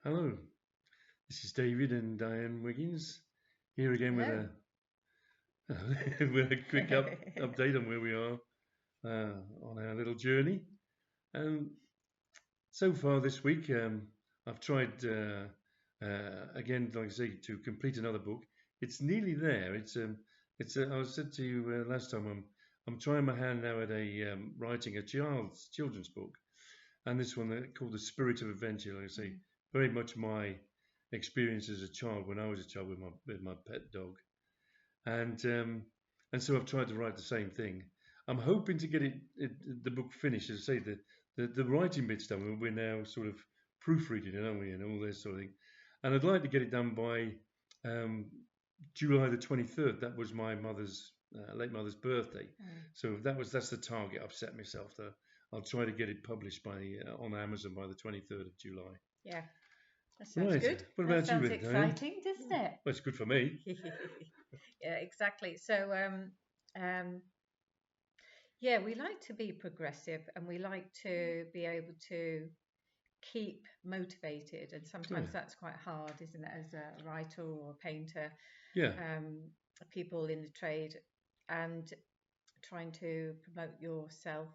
Hello, this is David and Diane Wiggins here again with Hello. a with a quick update on where we are on our little journey. Um, so far this week, I've tried again, like I say, to complete another book. It's nearly there. I was said to you last time. I'm trying my hand now at a writing a children's book, and this one called The Spirit of Adventure. Like I say, very much my experience as a child when I was a child with my pet dog, and so I've tried to write the same thing. I'm hoping to get the book finished. As I say, the writing bit's done. We're now sort of proofreading it, aren't we, and all this sort of thing. And I'd like to get it done by um, July the 23rd. That was my mother's late mother's birthday. So that's the target I've set myself. I'll try to get it published by on Amazon by the 23rd of July. Yeah, that sounds Right. good. What That about you, sounds Diane? exciting, doesn't it? Well, it's good for me. Yeah, exactly. So, yeah, we like to be progressive and we like to be able to keep motivated. And sometimes Yeah. that's quite hard, isn't it, as a writer or a painter, Yeah. um, people in the trade, and trying to promote yourself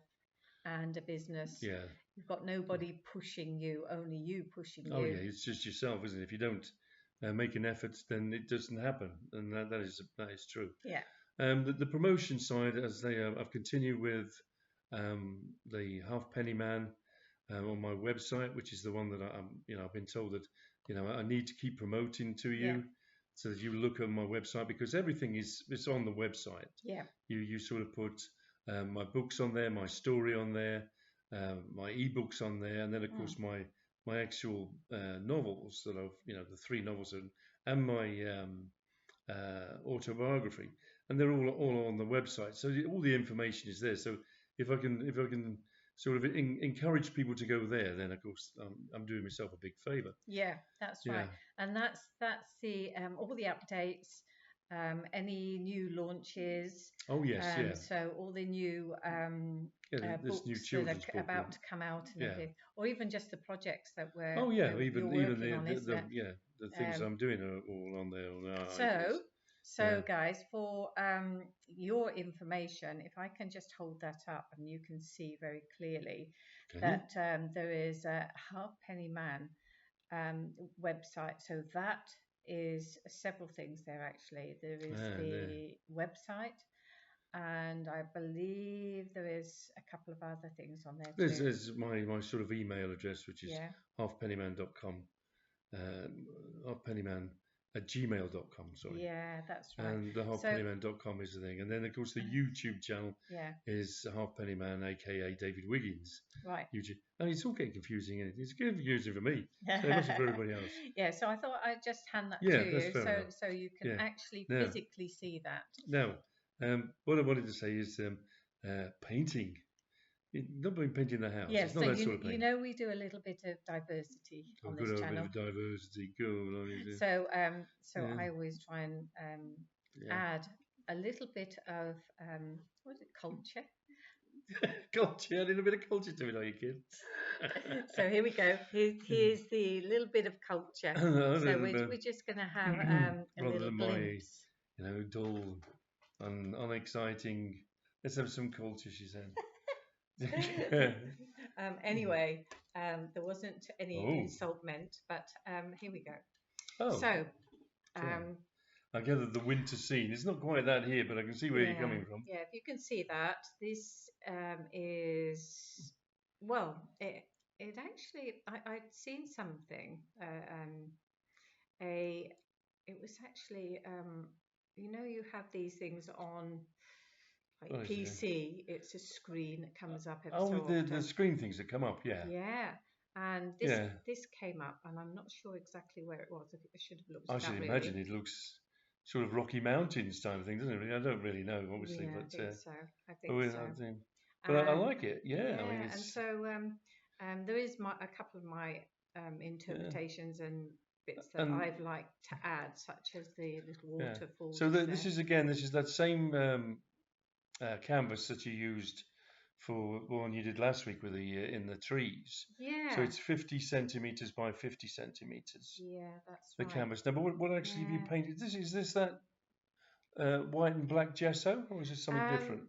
and a business. Yeah. You've got nobody pushing you, only you pushing Oh yeah, you. it's just yourself, isn't it? If you don't make an effort, then it doesn't happen, and that is true. Yeah. The promotion side, as I've continued with the Halfpenny Man on my website, which is the one that I've been told that I need to keep promoting to Yeah. you, so that you look on my website because everything is it's on the website. Yeah. You sort of put my books on there, my story on there, my ebooks on there, and then of Mm. course my actual novels that the three novels and my autobiography, and they're all on the website. So all the information is there. So if I can sort of encourage people to go there, then of course I'm doing myself a big favour. Yeah, that's right. Yeah. And that's the all the updates, any new launches, Oh yes. Yeah. so all the new Yeah. This new books that are children's book. about to come out and Yeah. everything, or even just the projects that Oh yeah. you're Even working on, isn't it? the things Um, I'm doing are all on there on our so ideas. so Yeah. guys, for your information, if I can just hold that up and you can see very clearly Can you? that there is a Halfpenny Man website. So that is several things there actually. There is There. the website, and I believe there is a couple of other things on there too. There's my sort of email address, which is Yeah, halfpennyman.com, halfpennyman at gmail.com, sorry. yeah, that's right. And the So, halfpennyman.com is the thing. And then, of course, the YouTube channel yeah, is Halfpennyman, aka David Wiggins. right. YouTube. And it's all getting confusing, isn't it? It's getting confusing for me. So it must be for everybody else. Yeah, so I thought I'd just hand that to Yeah, that's you fair so enough. you can Yeah. actually Now, physically see that. now, what I wanted to say is painting. Not about painting the house. It's Yes, not so that sort of painting. we do a little bit of diversity I've on got this to have a bit of channel. diversity. Go on. So Yeah, I always try and yeah. add a little bit of what is it, culture. Culture, a little bit of culture to it, are you kid? So here we go. Here's the little bit of culture. So we're just going to have a Rather little than my, glimpse. dull and unexciting. Let's have some culture, she said. Anyway, there wasn't any Oh, insult meant, but here we go. oh, So yeah. um, I gather the winter scene. It's not quite that here, but I can see where you're yeah, coming from. yeah. If you can see that, this is well. It actually, I'd seen something. A It was actually you have these things on What like is it? PC. It's a screen that comes up every Oh, so the often. screen things that come up. Yeah, Yeah, and yeah. this came up, and I'm not sure exactly where it was. I should have looked I it should up imagine really. it looks sort of Rocky Mountains type of thing, doesn't it? I don't really know, obviously, Yeah, I but think so. I but, think I so. think, but I And like it. Yeah, I mean, yeah, and it's so there is a couple of my yeah, interpretations and bits that and I've liked to add, such as the little yeah. waterfalls So is this there. is again, this is that same canvas that you used for the one you did last week with the in the trees. So Yeah. it's 50 centimeters by 50 centimeters. Yeah, that's The right. canvas. Now, but what actually have you Yeah. painted? Is this that white and black gesso, or is this something different?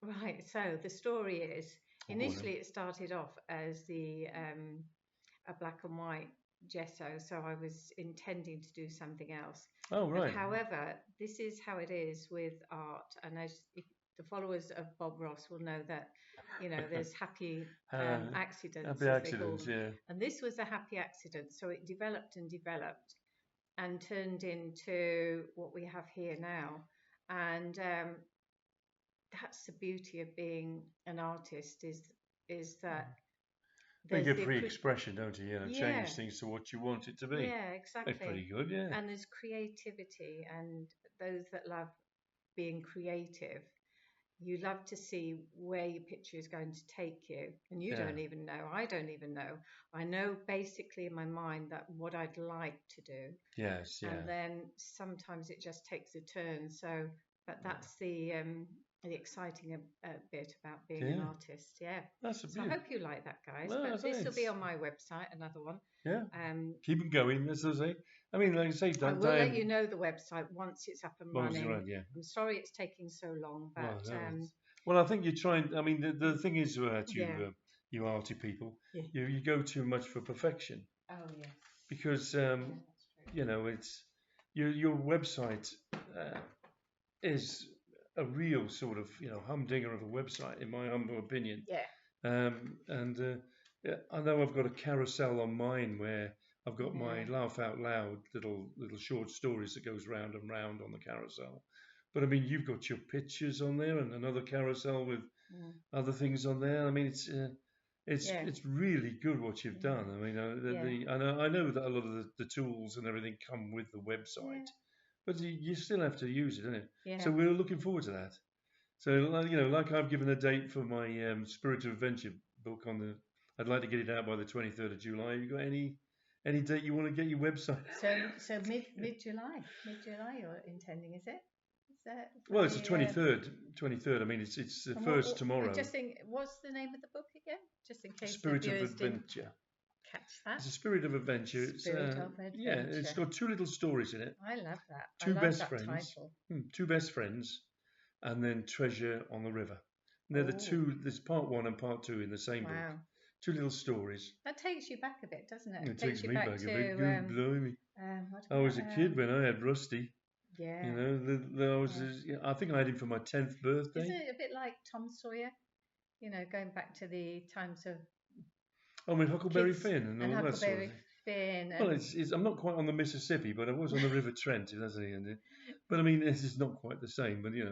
Right. So the story is Oh, go on then. initially it started off as the a black and white gesso, so I was intending to do something else. Oh, But right. however, this is how it is with art, and as if the followers of Bob Ross will know that, there's happy Uh, accidents, happy as they call accidents, them, yeah. and this was a happy accident. So it developed and developed and turned into what we have here now, and that's the beauty of being an artist is that Well, you there's get the free expression, don't you? yeah, Change things to what you want it to be. yeah, That's exactly. pretty good, yeah. And there's creativity, and those that love being creative, you love to see where your picture is going to take you. And you Yeah. don't even know, I don't even know. I know basically in my mind that what I'd like to do, Yes, and yeah. then sometimes it just takes a turn. So, but Yeah. that's the exciting bit about being an Yeah. artist. Yeah. That's a So I beauty. hope you like that, guys. No, But I this say will be it's, on my website, another one. yeah. Um, Keep it going, as I say. I mean, like I say, I will let you Diane, know the website once it's up and Bones running. around, yeah. I'm sorry it's taking so long, Well, but no, it's, well, I think you're trying, I mean, the thing is, yeah, you arty people, yeah. you go too much for perfection Oh yes, because, yeah, that's true. it's, your website, uh, is a real sort of humdinger of a website, in my humble opinion. Yeah, And yeah, I know I've got a carousel on mine where I've got my yeah, laugh out loud little short stories that goes round and round on the carousel. But I mean, you've got your pictures on there and another carousel with mm, other things on there. I mean, yeah, it's really good what you've yeah, done. I mean, yeah, I know that a lot of the tools and everything come with the yeah, website, but you still have to use it, innit? So yeah. we're looking forward to that. So like I've given a date for my Spirit of Adventure book on the. I'd like to get it out by the 23rd of July. Have you got any date you want to get your website? So mid July you're intending, is it? Is that for Well, it's the the? 23rd. I mean, it's the And first I tomorrow. just think, what's the name of the book again? Just in case the Spirit of viewers didn't Adventure. catch that. It's a Spirit of Adventure. It's Spirit of yeah, it's Adventure. got two little stories in it. I love that. I Two love best that friends, title. two best friends, and then Treasure on the River. And they're the Oh, two. There's part one and part two in the same book. wow. Two little stories. That takes you back a bit, doesn't it? It It takes takes you me back back a bit. to Good blimey. what I about was a kid when I had Rusty. yeah, I was. yeah. I think I had him for my 10th Isn't birthday. it a bit like Tom Sawyer? Going back to the times of Oh, with Huckleberry kids Finn and and all that sort of Huckleberry thing. Finn Well, and I'm not quite on the Mississippi, but I was on the River Trent. If that's any idea. But I mean, this is not quite the same. But you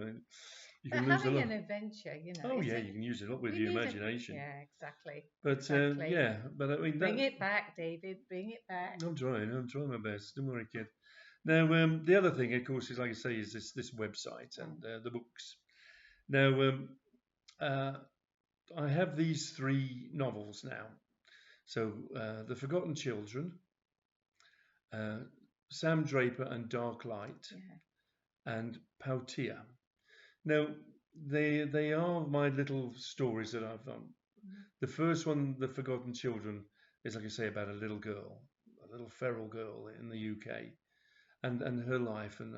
but can lose a having lot. an adventure, Oh it's yeah, a you can use it a lot with we your need a imagination. yeah, exactly, But exactly. yeah, but I mean Bring that. it back, David. Bring it back. I'm trying. I'm trying my best. Don't worry, kid. Now, the other thing, of course, is like I say, is this website and Mm, the books. Now, uh, I have these three novels now. So, The Forgotten Children, uh, Sam Draper and Dark Light, yeah. and Poutia. Now, they are my little stories that I've done. Mm, The first one, The Forgotten Children, is like I say about a little girl, a little feral girl in the UK, and her life. And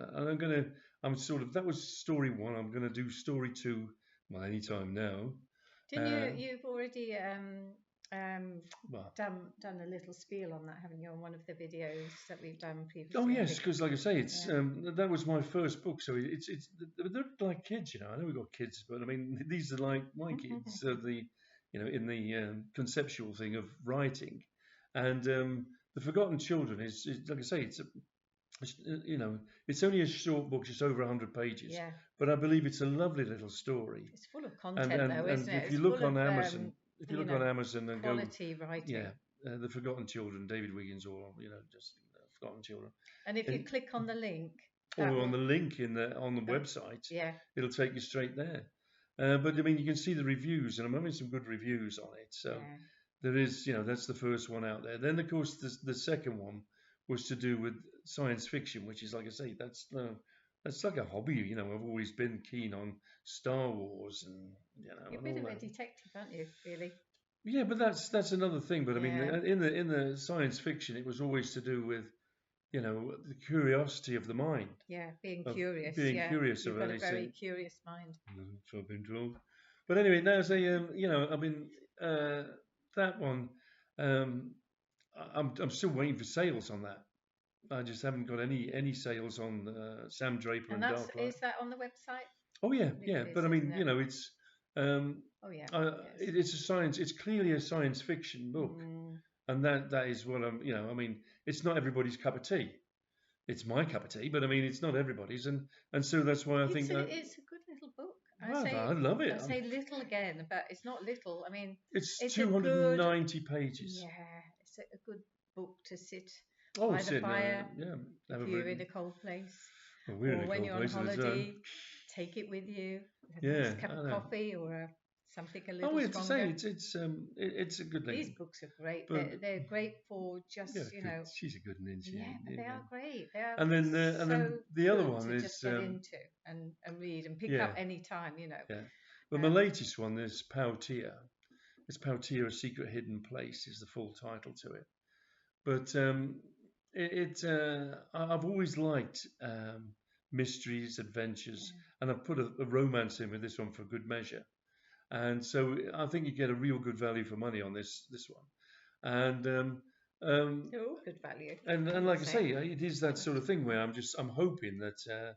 I'm sort of that was story one. I'm gonna do story two, well, anytime now. Didn't Uh, you've already um well, done a little spiel on that, haven't you, on one of the videos that we've done oh previously, I yes, think. because like I say, it's Yeah. that was my first book, so it's they're like kids. I know we've got kids, but I mean these are like my kids. In the conceptual thing of writing, and the Forgotten Children is like I say, it's only a short book, just over 100 pages, Yeah. but I believe it's a lovely little story. It's full of And content and though, isn't and it? if It's you look full on of Amazon, if you look on Amazon and go, quality yeah, writing. the Forgotten Children, David Wiggins, or just Forgotten Children, And if you and click on the link, that or on will the link on the that website, yeah. it'll take you straight there. But I mean, you can see the reviews, and I'm having some good reviews on it. So Yeah. there is, that's the first one out there. Then, of course, the second one was to do with science fiction, which is, like I say, that's It's like a hobby, you know. I've always been keen on Star Wars and You're a and bit all of a that. detective, aren't you? Really? Yeah, but that's another thing. But I mean, Yeah. in the science fiction, it was always to do with the curiosity of the mind, Yeah. Being of curious. being Yeah. curious You've about got a anything. very curious mind. So I've been told. But anyway, now say I mean uh, that one. Um, I'm still waiting for sales on that. I just haven't got any sales on Sam Draper And and that's, Dark Light. is that on the website? Oh yeah, I believe yeah. it But is, I isn't mean, it? it's um, Oh, yeah. Yes. it's a science. It's clearly a science fiction book, Mm. and that is what I'm. I mean, it's not everybody's cup of tea. It's my cup of tea, but I mean, it's not everybody's, and so that's why I think It's a good little book. well, I love it. I say little again, but it's not little. I mean, It's it's a good, 290 pages. yeah, it's a good book to sit Oh, by the sitting fire yeah, have if a you're very, in a cold place, well, we're in or a when cold you're on place at the time. holiday. Take it with you. A nice Yeah, cup I of know. coffee or something a Oh, little yeah, to say stronger. it's a good These thing, books are great. but They're great for yeah, just, good. She's a good ninja. yeah, but they are great. They are And then so the other good one to is just get into and read and pick yeah, up any time. yeah. Well, my Um, latest one is Poutia. It's Poutia, A Secret Hidden Place is the full title to it. But I've always liked mysteries, adventures, yeah. and I've put a romance in with this one for good measure. And so I think you get a real good value for money on this one. And um, They're all good value, I and would like I say. say, it is that sort of thing where I'm hoping that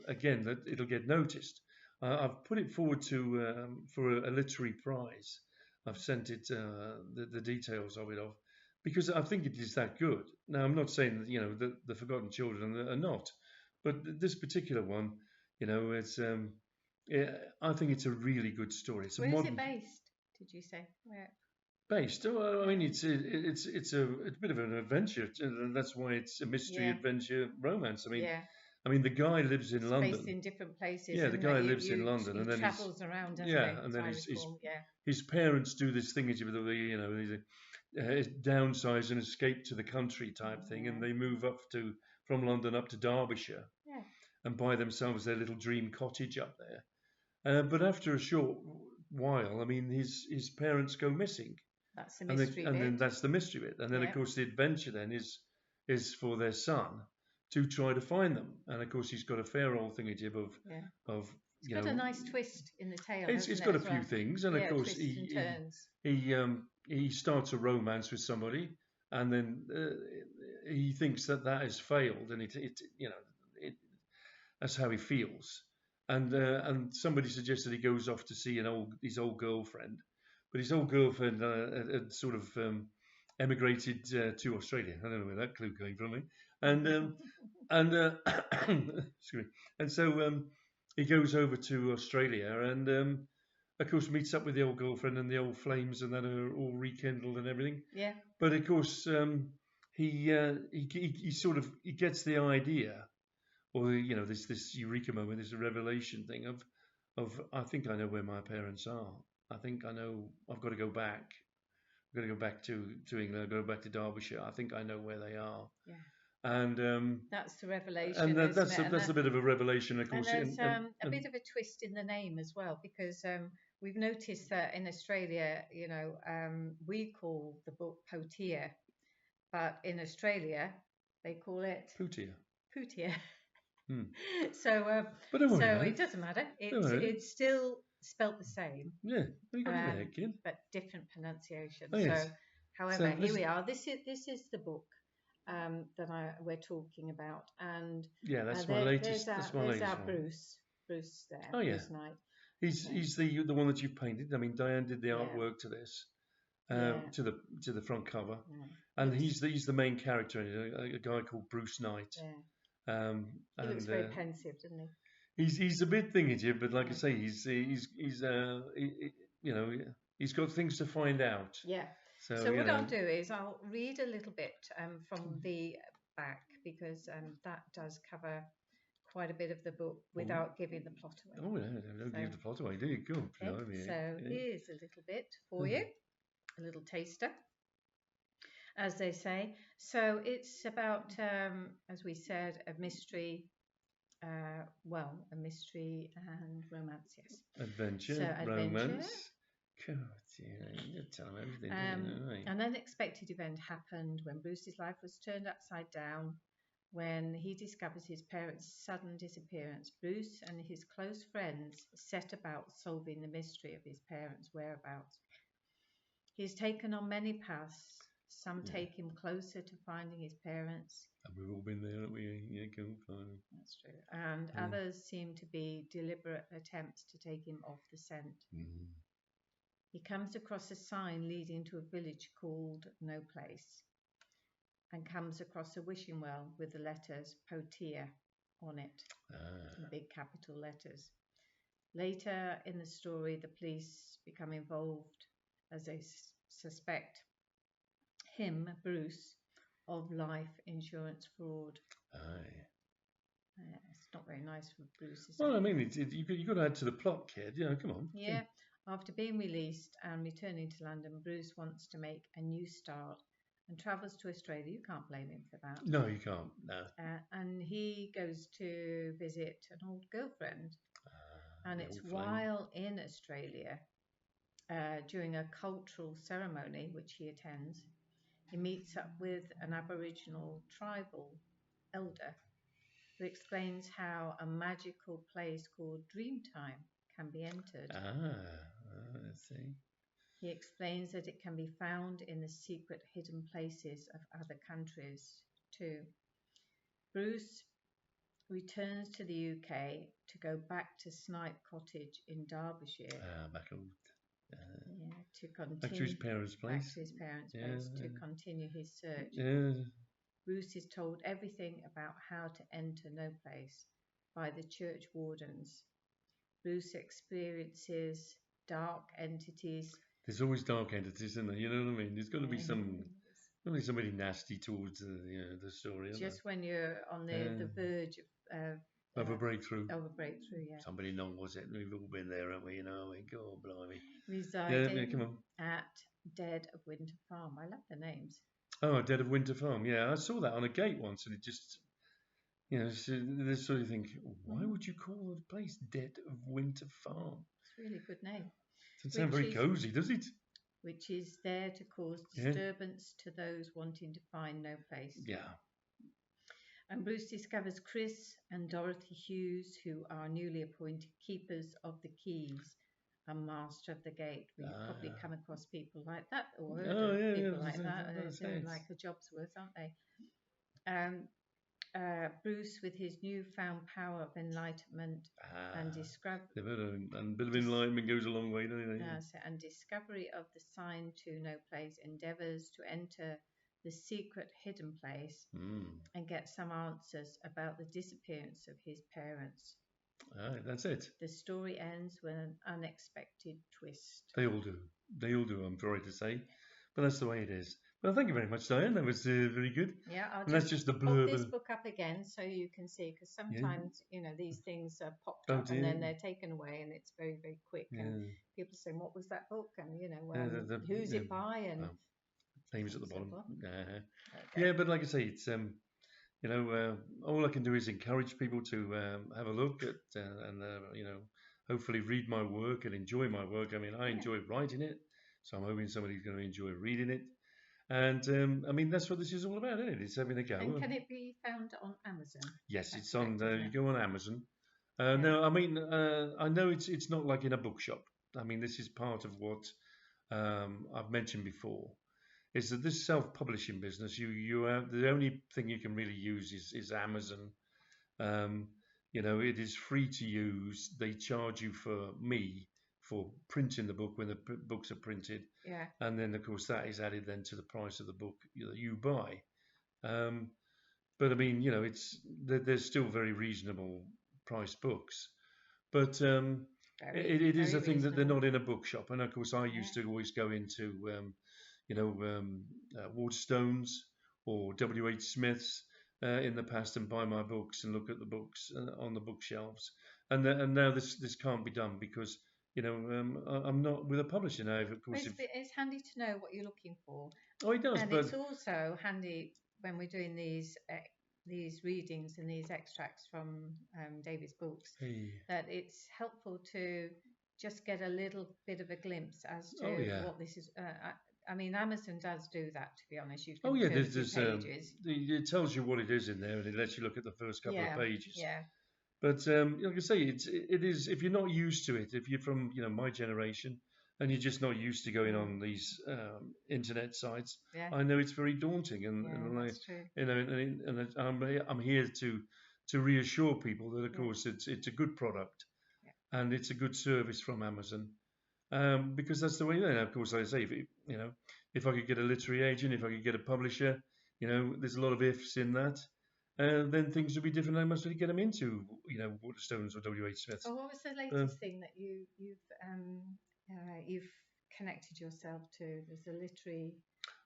again that it'll get noticed. I've put it forward to for a literary prize. I've sent it the details of it off because I think it is that good. Now I'm not saying that the Forgotten Children are not, but this particular one, it's yeah, I think it's a really good story. It's a Where is it modern based? Did you say? Where? based. Oh, I mean, Um, it's a bit of an adventure, and that's why it's a mystery yeah, adventure romance. yeah. I mean, the guy lives in Spaced London. in different places, Yeah, the isn't it? guy lives in London, He and then travels around, doesn't he? yeah, and As then I recall. Yeah, his parents do this thing, with the downsize and escape to the country type thing, and yeah, they move up to from London up to Derbyshire yeah. and buy themselves their little dream cottage up there. But after a short while, I mean, his parents go missing, That's the and mystery then bit. that's the mystery bit. And then of Yeah, course the adventure then is for their son to try to find them. And of course he's got a fair old thingy yeah. of It's got a nice twist in the tale, it's hasn't it, got a as few well? things, and of Yeah, course twists and turns. he starts a romance with somebody, and then he thinks that has failed, and it that's how he feels. And somebody suggested he goes off to see his old girlfriend, but his old girlfriend had sort of emigrated to Australia. I don't know where that clue came from, and and excuse me. And so he goes over to Australia, and of course meets up with the old girlfriend, and the old flames and that are all rekindled and everything. Yeah, But of course he sort of he gets the idea, or this eureka moment, this revelation thing of I think I know where my parents are. I think I know I've got to go back. I've got to go back to England. Go back to Derbyshire. I think I know where they are. yeah. And That's the revelation, isn't that's it? that's a bit of a revelation, of And course. there's a And bit of a twist in the name as well, because we've noticed that in Australia, we call the book Poutia, but in Australia they call it Poutia. Poutia. Hmm. So, But don't so worry about it it. doesn't matter. Don't worry. It's still spelt the same, Yeah. What you got in there, kid? but different pronunciation. Oh So, yes. however, So here we are. This is the book that we're talking about, and yeah, that's my latest. That's my there's latest our one. Bruce there, Oh yeah. Bruce Knight. He's Yeah, he's the one that you painted. I mean, Diane did the yeah, artwork to this, yeah, to the front cover, yeah. and Looks, he's the main character in it, a guy called Bruce Knight. yeah. He looks And very pensive, doesn't he? he's a bit thingy, but like I Yeah. say, he's you know he's got things to find out. Yeah. So So what I'll do is I'll read a little bit from the back, because that does cover quite a bit of the book oh, without giving the plot away. oh no, don't So, give the plot away, do you? Go, okay, blimey, so yeah. here's a little bit for you, a little taster, as they say. So it's about, as we said, a mystery well, a mystery and romance, yes. Adventure, So adventure. romance. God, yeah, you tell them everything, don't you? Right? An unexpected event happened when Bruce's life was turned upside down when he discovers his parents' sudden disappearance. Bruce and his close friends set about solving the mystery of his parents' whereabouts. He's taken on many paths. Some take him closer to finding his parents. And we've all been there, haven't we? Yeah, go find. That's true. And others seem to be deliberate attempts to take him off the scent. He comes across a sign leading to a village called No Place and comes across a wishing well with the letters Poutia on it in big capital letters. Later in the story, the police become involved as they suspect him, Bruce, of life insurance fraud. It's not very nice for Bruce, is it? Well, I mean, you've got to add to the plot, kid. You know, come on. Yeah. After being released and returning to London, Bruce wants to make a new start and travels to Australia. You can't blame him for that. No, you can't. No. And he goes to visit an old girlfriend. And it's while in Australia, during a cultural ceremony which he attends, he meets up with an Aboriginal tribal elder who explains how a magical place called Dreamtime can be entered. I see. He explains that it can be found in the secret hidden places of other countries too. Bruce returns to the UK to go back to Snipe Cottage in Derbyshire. Back old. To continue. Back to his parents' place. Back to his parents' place to continue his search. Yeah. Bruce is told everything about how to enter No Place by the church wardens. Bruce experiences dark entities. There's always dark entities, isn't there? You know what I mean? There's got to be somebody nasty towards the story. Just when you're on the verge of a breakthrough. Of a breakthrough, yeah. Somebody knows it. We've all been there, haven't we? You know, God blimey. Residing come on. at Dead of Winter Farm. I love the names. Oh, Dead of Winter Farm. Yeah, I saw that on a gate once, and it just, this sort of think, why would you call the place Dead of Winter Farm? It's a really good name. Doesn't sound very cozy, does it? Which is there to cause disturbance to those wanting to find no place. Yeah. And Bruce discovers Chris and Dorothy Hughes, who are newly appointed keepers of the keys and master of the gate. We've probably come across people like that or heard of people like that. They're like a job's worth, aren't they? Bruce, with his newfound power of enlightenment and discovery, a bit of enlightenment goes a long way, doesn't it? And discovery of the sign to no place, endeavours to enter the secret hidden place and get some answers about the disappearance of his parents. That's it. The story ends with an unexpected twist. They all do, I'm sorry to say. But that's the way it is. Well, thank you very much, Diane. That was very good. Yeah, I'll that's just the blurb. Put this book up again so you can see, because sometimes, these things are popped up and then they're taken away and it's very, very quick. And people say, what was that book? And, who's it by? And names at the bottom. Yeah, but like I say, it's all I can do is encourage people to have a look at and hopefully read my work and enjoy my work. I mean, I enjoy writing it, so I'm hoping somebody's going to enjoy reading it. And I mean, that's what this is all about, isn't it? It's having a go. And can it be found on Amazon? Yes, it's on. You go on Amazon. No, I mean, I know it's not like in a bookshop. I mean, this is part of what I've mentioned before. Is that this self-publishing business? The only thing you can really use is Amazon. It is free to use. They charge you for printing the book when the books are printed. Yeah. And then of course that is added then to the price of the book that you buy. But I mean, they're still very reasonable priced books. But it is a thing that they're not in a bookshop. And of course I used to always go into Waterstones or W.H. Smith's in the past and buy my books and look at the books on the bookshelves. And now this can't be done because I'm not with a publisher now. Of course, it's handy to know what you're looking for. Oh, it does. And it's also handy when we're doing these these readings and these extracts from David's books, Hey. that it's helpful to just get a little bit of a glimpse as Oh to yeah. what this is. I mean, Amazon does do that, to be honest. You Oh can yeah. turn to pages. It tells you what it is in there, and it lets you look at the first couple of Yeah, pages. yeah, But like I say, it is, if you're not used to it, if you're from my generation, and you're just not used to going mm, on these internet sites, yeah, I know it's very daunting, yeah, and that's true. I'm here to reassure people that of Yeah, course it's a good product yeah. and it's a good service from Amazon, because that's the way. Then of course, like I say, if I could get a literary agent, if I could get a publisher, there's a lot of ifs in that. Then things would be different. I must really get them into, Waterstones or W.H. Smiths. Oh, what was the Um, latest thing that you've connected yourself to? There's a literary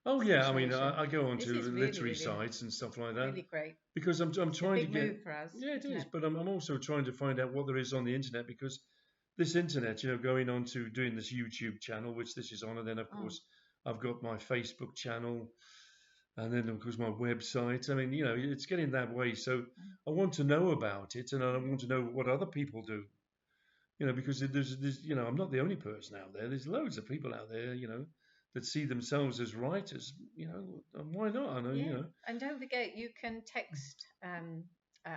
oh yeah, I mean, situation. I go on This to is really, literary really, sites and stuff like that really great. because I'm It's a trying to big get. move for us, Yeah, it isn't is, it? but I'm also trying to find out what there is on the internet because this internet, going on to doing this YouTube channel, which this is on, and then of Mm, course I've got my Facebook channel, and then of course my website. I mean, it's getting that way. So mm, I want to know about it, and I mm. want to know what other people do. Because there's, I'm not the only person out there. There's loads of people out there, that see themselves as writers, and why not? I know, Yeah, and don't forget you can text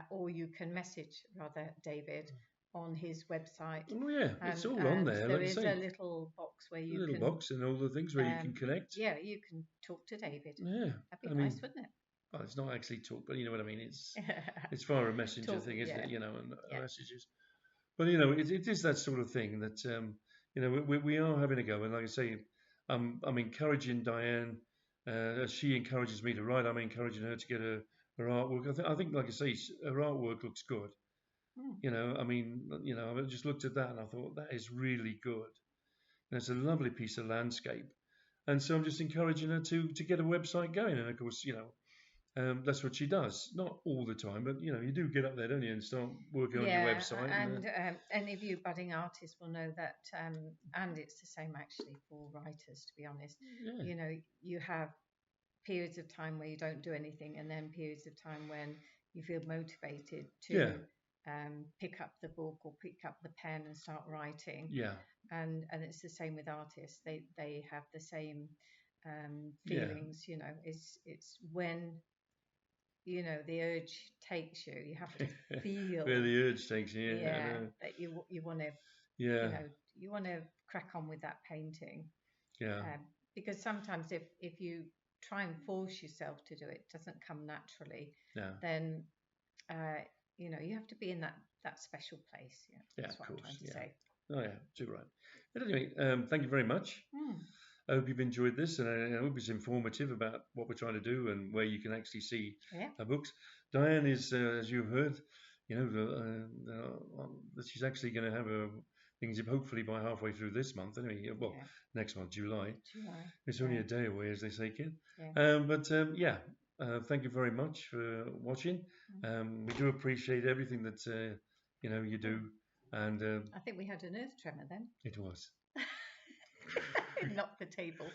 or you can message rather David on his website, oh yeah, it's all on and there. there Like I is a say, little box where a you little can box and all the things where you can connect. yeah, you can talk to David. Yeah, That'd I be nice, mean, wouldn't well, it's not actually talk, but you know what I mean. it? It's via a messenger Talk, thing, isn't yeah, it? And yeah. messages. But it is that sort of thing that we are having a go. And like I say, I'm encouraging Diane as she encourages me to write. I'm encouraging her to get her artwork. I think, like I say, her artwork looks good. Mm. I mean, I just looked at that and I thought that is really good. And it's a lovely piece of landscape. And so I'm just encouraging her to get a website going. And of course, that's what she does. Not all the time, but you do get up there, don't you, and start working on your Yeah, website. and any of you budding artists will know that, and it's the same actually for writers, to be honest. Yeah, You have periods of time where you don't do anything, and then periods of time when you feel motivated yeah, to pick up the book or pick up the pen and start writing. yeah, And it's the same with artists. They have the same yeah. feelings. It's when the urge takes you. You have to Where feel, the urge takes you. Yeah, I yeah, know. that you want to Yeah, you want to crack on with that painting, yeah, um, because sometimes if you try and force yourself to do it, it doesn't come naturally. yeah, Then uh, you have to be in that special place. Yeah, yeah. that's Of what I'm trying course, to yeah. say. Oh yeah, too right. But anyway, thank you very much. Hmm. I hope you've enjoyed this, and I hope it's informative about what we're trying to do and where you can actually see Yeah, our books. Diane is, as you've heard, that she's actually going to have things hopefully by halfway through this month. Anyway, well, yeah, next month, July. July. It's only Yeah, a day away, as they say, kid. yeah. But yeah, thank you very much for watching. Mm. We do appreciate everything that you Oh, do, and I think we had an earth tremor then. it was. Knocked the table.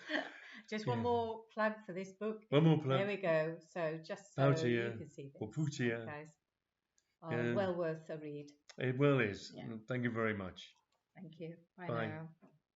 Just one Yeah. more plug for this book. One more There plug. we go. So just so you Poutia can see or this, Poutia. guys. Yeah, Well worth a read. it well is. Yeah. Thank you very much. Thank you. Bye Bye. now.